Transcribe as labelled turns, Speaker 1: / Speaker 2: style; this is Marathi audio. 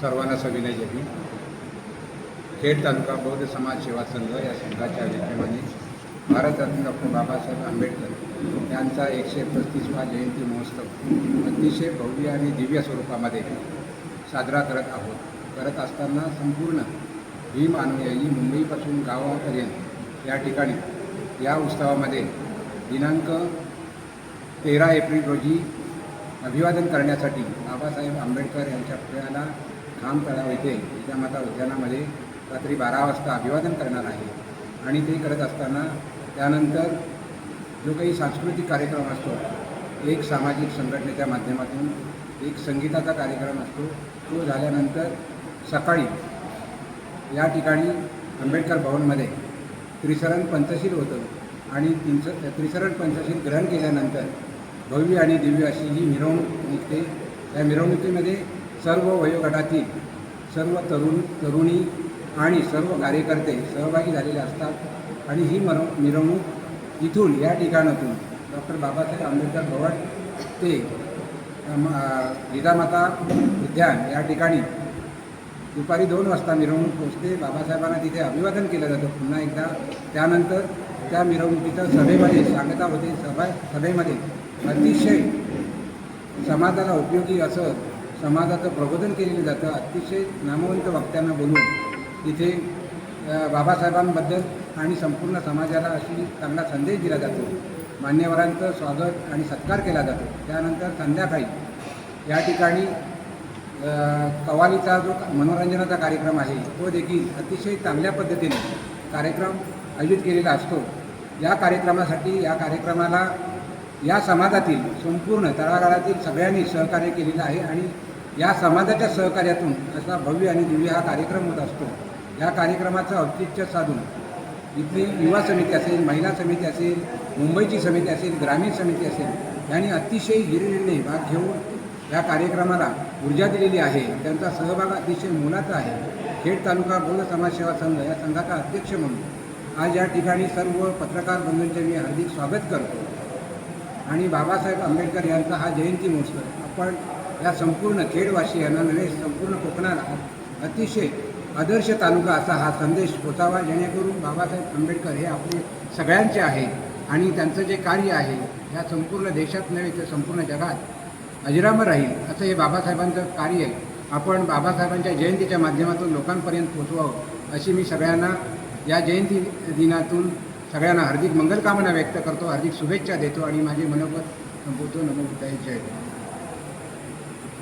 Speaker 1: सर्वांना सविनय जय भीम. खेड तालुका बौद्ध समाज सेवा संघ या संघाच्या विद्यमाने भारतरत्न डॉक्टर बाबासाहेब आंबेडकर यांचा 135वा जयंती महोत्सव अतिशय भव्य आणि दिव्य स्वरूपामध्ये साजरा करत असताना संपूर्ण भीम अनुयायी मुंबईपासून गावापर्यंत या ठिकाणी या उत्सवामध्ये दिनांक 13 एप्रिल रोजी अभिवादन करण्यासाठी बाबासाहेब आंबेडकर यांच्या पुतळ्याला खाम तळाव येथे जिजामाता उद्यानामध्ये रात्री 12 वाजता अभिवादन करणार आहे. आणि ते करत असताना त्यानंतर जो काही सांस्कृतिक कार्यक्रम असतो, एक सामाजिक संघटनेच्या माध्यमातून एक संगीताचा कार्यक्रम असतो, तो झाल्यानंतर सकाळी या ठिकाणी आंबेडकर भवनमध्ये त्रिसरण पंचशील होतं आणि त्रिसरण पंचशील ग्रहण केल्यानंतर भव्य आणि दिव्य अशी ही मिरवणूक निघते. या मिरवणुकीमध्ये सर्व वयोगटातील सर्व तरुणी आणि सर्व कार्यकर्ते सहभागी झालेले असतात. आणि ही मिरवणूक इथून या ठिकाणातून डॉक्टर बाबासाहेब आंबेडकर भवन ते जिजामाता उद्यान या ठिकाणी दुपारी 2 वाजता मिरवणूक पोहोचते. बाबासाहेबांना तिथे अभिवादन केलं जातं पुन्हा एकदा. त्यानंतर त्या मिरवणुकीच्या सभेमध्ये सांगता होते. सभेमध्ये अतिशय समाजाला उपयोगी असं समाजाचं प्रबोधन केलेलं जातं. अतिशय नामवंत वक्त्यांना बोलून तिथे बाबासाहेबांबद्दल आणि संपूर्ण समाजाला अशी चांगला संदेश दिला जातो. मान्यवरांचं स्वागत आणि सत्कार केला जातो. त्यानंतर संध्याकाळी या ठिकाणी कव्वालीचा जो मनोरंजनाचा कार्यक्रम आहे तो देखील अतिशय चांगल्या पद्धतीने कार्यक्रम आयोजित केलेला असतो. या कार्यक्रमाला या समाजातील संपूर्ण तळागाळातील सगळ्यांनी सहकार्य केलेलं आहे आणि या समाजाच्या सहकार्यातून असा भव्य आणि दिव्य हा कार्यक्रम होत असतो. या कार्यक्रमाचं औचित्य साधून इथली युवा समिती असेल, महिला समिती असेल, मुंबईची समिती असेल, ग्रामीण समिती असेल यांनी अतिशय हिरिरीने भाग घेऊन या कार्यक्रमाला ऊर्जा दिलेली आहे. त्यांचा सहभाग अतिशय मोलाचा आहे. खेड तालुका बौद्ध समाज सेवा संघ या संघाचा अध्यक्ष म्हणून आज या ठिकाणी सर्व पत्रकार बंधूंचे मी हार्दिक स्वागत करतो. आणि बाबासाहेब आंबेडकर यांचा हा जयंती महोत्सव आपण या संपूर्ण खेडवासियांना नव्हे संपूर्ण कोकणाला अतिशय आदर्श तालुका असा हा संदेश पोचावा, जेणेकरून बाबासाहेब आंबेडकर हे आपले सगळ्यांचे आहे आणि त्यांचं जे कार्य आहे या संपूर्ण देशात नव्हे तर संपूर्ण जगात अजरामर राहील असं हे बाबासाहेबांचं कार्य आपण बाबासाहेबांच्या जयंतीच्या माध्यमातून लोकांपर्यंत पोचवावं अशी मी सगळ्यांना या जयंती दिनातून सगळ्यांना हार्दिक मंगलकामना व्यक्त करतो, हार्दिक शुभेच्छा देतो आणि माझे मनोगत संपवतो. नमो बुद्धाय. जय.